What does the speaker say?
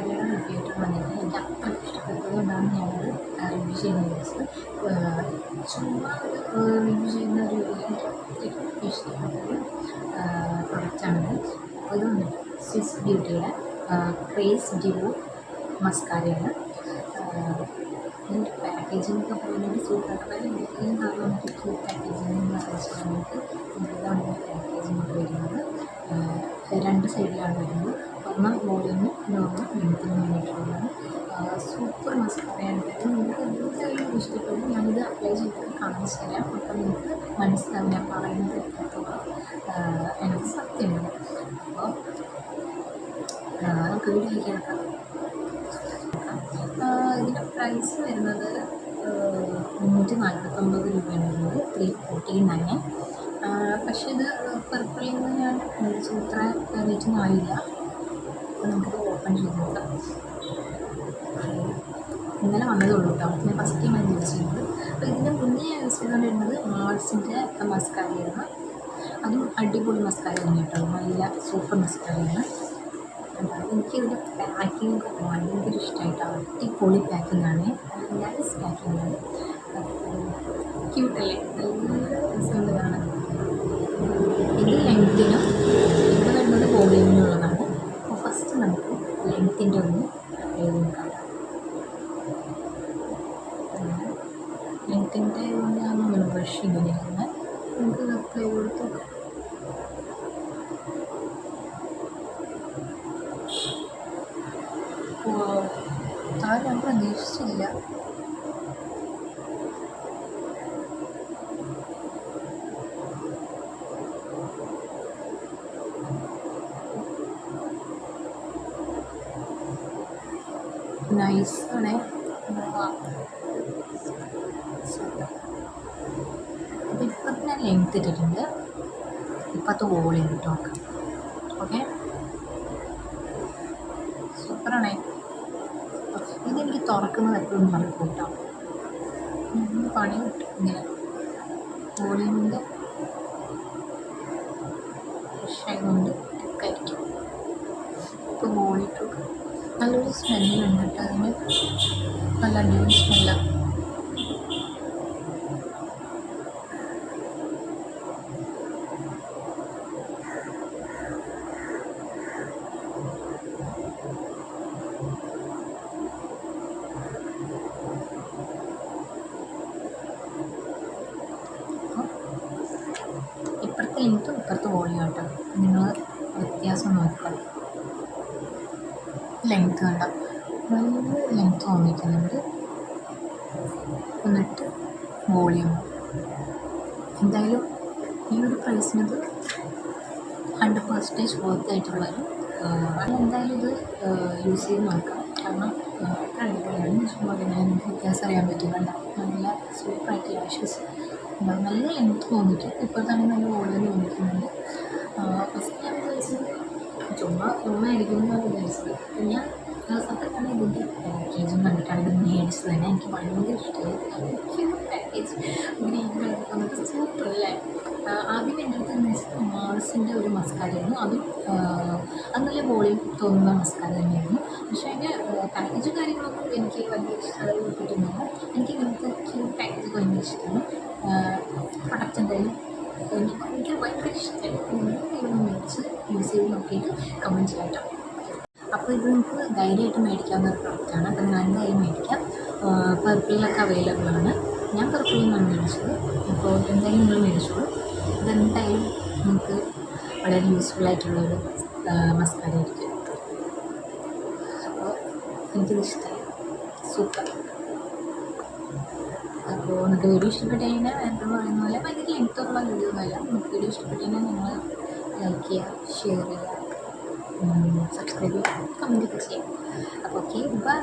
മസ്കാരയുടെ review ആയിട്ട് വന്നിട്ട് എനിക്ക് അത്രയ്ക്ക് ഇഷ്ടപ്പെട്ടതുകൊണ്ടാണ് ഞാനത് റിവ്യൂ ചെയ്യുന്ന വിചാരിച്ചത്. ചുമ്മാ ഒരു റിവ്യൂ ചെയ്യുന്ന ഒരു എനിക്ക് അത്രയ്ക്ക് ഇഷ്ടപ്പെട്ടൊരു പ്രൊഡക്റ്റാണിത്. ഇത് വന്നിട്ട് സ്വിസ് ബ്യൂട്ടിയുടെ ക്രേസ് ഡിവോ മസ്കാരയാണ്. ഇതിൻ്റെ പാക്കേജിങ്ങൊക്കെ പറയുന്നത് സൂപ്പറായിട്ട് എന്തെങ്കിലും കാരണം നമുക്ക് ക്യൂട്ട് പാക്കേജിങ് എന്ന് അറിയിച്ച് നമുക്ക് ഇതാണ് പാക്കേജിങ് വരുന്നത്. രണ്ട് സൈഡിലാണ് വരുന്നത്. ഒരെണ്ണം വോളിയമിനും ഒരെണ്ണം ലെങ്ത്തിനും വേണ്ടിയിട്ടുള്ളതാണ്. സൂപ്പർ മസ്കാരയാണ്. നിങ്ങൾക്ക് എന്തായാലും ഇഷ്ടപ്പെടും. ഞാനിത് അപ്ലൈ ചെയ്തിട്ട് കാണിച്ചു തരാം. അപ്പം നിങ്ങൾക്ക് മനസ്സിലാവും ഞാൻ പറയുന്നത് എത്രത്തോളം എനിക്ക് സത്യമാണ്. അപ്പോൾ നമുക്ക് വീട്ടിലേക്ക് കിടക്കാം. ഇതിൻ്റെ പ്രൈസ് വരുന്നത് 349 രൂപയാണ് വരുന്നത്, 349. പക്ഷേ ഇത് പർപ്പിളിൽ നിന്ന് ഞാൻ മേടിച്ചത് ഇത്ര റേറ്റൊന്നും ആയില്ല. അപ്പോൾ നമുക്കിത് ഓപ്പൺ ചെയ്ത് നോക്കാം. ഇന്നലെ വന്നതേ ഉള്ളൂ കേട്ടോ. ഞാൻ ഫസ്റ്റ് ടൈം ആണ് യൂസ് ചെയ്യുന്നത്. അപ്പോൾ ഇതിൻ്റെ മുന്നേ ഞാൻ യൂസ് ചെയ്തുകൊണ്ടിരുന്നത് മാൾസിൻ്റെ മസ്കാരയാണ്. അതും അടിപൊളി മസ്കാര തന്നെ കേട്ടോ. നല്ല സൂപ്പർ മസ്കാരയാണ്. എനിക്കിതിൻ്റെ പാക്കിംഗ് ഒക്കെ ഭയങ്കര ഇഷ്ടമായിട്ടാണ്. അടിപൊളി പാക്കിങ്ങാണ്, നൈസ് പാക്കിങ്ങാണ്. ക്യൂട്ടല്ലേ, നല്ല രസമുണ്ട് കാണാൻ. ഇത് ലെങ്ത്തിനും ഇത് വരുന്നത് വോളിയമിനുള്ളതാണ്. അപ്പോൾ ഫസ്റ്റ് നമുക്ക് ലെങ്ത്തിൻ്റെ ഒന്ന് എഴുതി നോക്കാം. ലെങ്ത്തിൻ്റെ കൊണ്ടാണ് ബ്രഷ് ഇങ്ങനെ ഇരിക്കുന്നത്. നമുക്ക് അപ്ലൈ കൊടുത്ത് നോക്കാം. അത് ഞാൻ പ്രതീക്ഷിച്ചില്ല. നൈസാണ്. അപ്പോൾ ഇപ്പം ഞാൻ ലെങ്ത് ഇട്ടിട്ടുണ്ട്. ഇപ്പോഴത്തെ വോളിയം കേട്ടോ. ഓക്കെ, സൂപ്പറാണേ. ഇതെനിക്ക് തുറക്കുന്നത് എപ്പോഴും നടക്കും കേട്ടോ. പണി കിട്ടും ഇങ്ങനെ വോളിയമിൻ്റെ ഫ്രഷ് ആയതുകൊണ്ട് ടിക്കായിരിക്കും. ഇപ്പോൾ വോളിയിട്ടു നല്ലൊരു സ്മെല്ലുണ്ട് കേട്ടോ. അതിന് നല്ല അടിപൊളി സ്മെല്ലാണ്. ഇപ്പുറത്തെ ലെങ്ത്തും ഇപ്പുറത്തെ വോളിയം കേട്ടോ. നിങ്ങൾ വ്യത്യാസം നോക്കുക. ലെങ്ത്ത് കണ്ട നല്ല ലെങ്ത്ത് തോന്നിക്കുന്നുണ്ട്. എന്നിട്ട് വോളിയം എന്തായാലും ഈ ഒരു പ്രൈസിനത് 100% വർത്തായിട്ടുള്ളൊരു എന്തായാലും ഇത് യൂസ് ചെയ്ത് നോക്കാം. കാരണം എത്ര അടിപൊളിയാണ്. ഇഷ്ടംപോലെ എനിക്ക് വ്യത്യാസം അറിയാൻ പറ്റുന്നുണ്ട്. നല്ല സൂപ്പറായിട്ട് ലാഷസ് നല്ല ലെങ്ത്ത് തോന്നിയിട്ട് ഇപ്പോൾ തന്നെ നല്ല വോളിയം തോന്നിക്കുന്നുണ്ട്. ഫസ്റ്റ് ഞാൻ വിചാരിച്ചത് ചുമ്മാ ആയിരിക്കും എന്നാണ് വിചാരിച്ചത്. ഞാൻ സത്യം തന്നെ ഇതിൻ്റെ പാക്കേജിങ് കണ്ടിട്ടാണ് ഇത് മേടിച്ചത് തന്നെ. എനിക്ക് ഭയങ്കര ഇഷ്ടമായി. ക്യൂട്ട് പാക്കേജ്, ഗ്രീൻ കളർ വന്നിട്ട് സൂപ്പറല്ലേ. ആദ്യം എൻ്റെ അടുത്ത് എന്ന് വെച്ചാൽ മാൾസിൻ്റെ ഒരു മസ്കാരയായിരുന്നു. അതും അത് നല്ല വോളിയം തോന്നുന്ന മസ്കാര തന്നെയായിരുന്നു. പക്ഷേ അതിൻ്റെ പാക്കേജും കാര്യങ്ങളൊന്നും എനിക്ക് വലിയ ഇഷ്ടമായി കിട്ടുന്നില്ല. എനിക്ക് ഇങ്ങനത്തെ ക്യൂട്ട് പാക്കേജ് ഭയങ്കര ഇഷ്ടമാണ്. പ്രൊഡക്റ്റ് എന്തായാലും എനിക്ക് ഭയങ്കര ഇഷ്ടമായി. നിങ്ങൾ മേടിച്ച് യൂസ് ചെയ്ത് നോക്കിയിട്ട് കമൻറ്റ് ചെയ്യാം കേട്ടോ. അപ്പോൾ ഇത് നമുക്ക് ധൈര്യമായിട്ട് മേടിക്കാവുന്ന ഒരു പ്രൊഡക്റ്റാണ്. അപ്പോൾ ഞാൻ എന്തായാലും മേടിക്കാം. പർപ്പിളിലൊക്കെ അവൈലബിൾ ആണ്. ഞാൻ പർപ്പിളിൽ നിന്നാണ് മേടിച്ചത്. അപ്പോൾ എന്തായാലും നിങ്ങൾ മേടിച്ചോളൂ. ഇതെന്തായാലും നമുക്ക് വളരെ യൂസ്ഫുൾ ആയിട്ടുള്ളൊരു മസ്കാര ആയിരിക്കും. അപ്പോൾ എനിക്കിത് ഇഷ്ടമായി, സൂപ്പർ. അപ്പോൾ നിങ്ങൾക്ക് വീഡിയോ ഇഷ്ടപ്പെട്ട് കഴിഞ്ഞാൽ എന്താ പറയുന്ന പോലെ ഭയങ്കര ലെങ്ത്തുള്ള വീഡിയോ ഒന്നുമല്ല. നിങ്ങൾക്ക് വീഡിയോ ഇഷ്ടപ്പെട്ട് കഴിഞ്ഞാൽ നിങ്ങൾ ലൈക്ക് ചെയ്യുക, ഷെയർ ചെയ്യുക, സബ്സ്ക്രൈബ് ചെയ്യുക, കമൻറ്റ് ഒക്കെ ചെയ്യാം. അപ്പോൾ ഓക്കെ, ബൈ.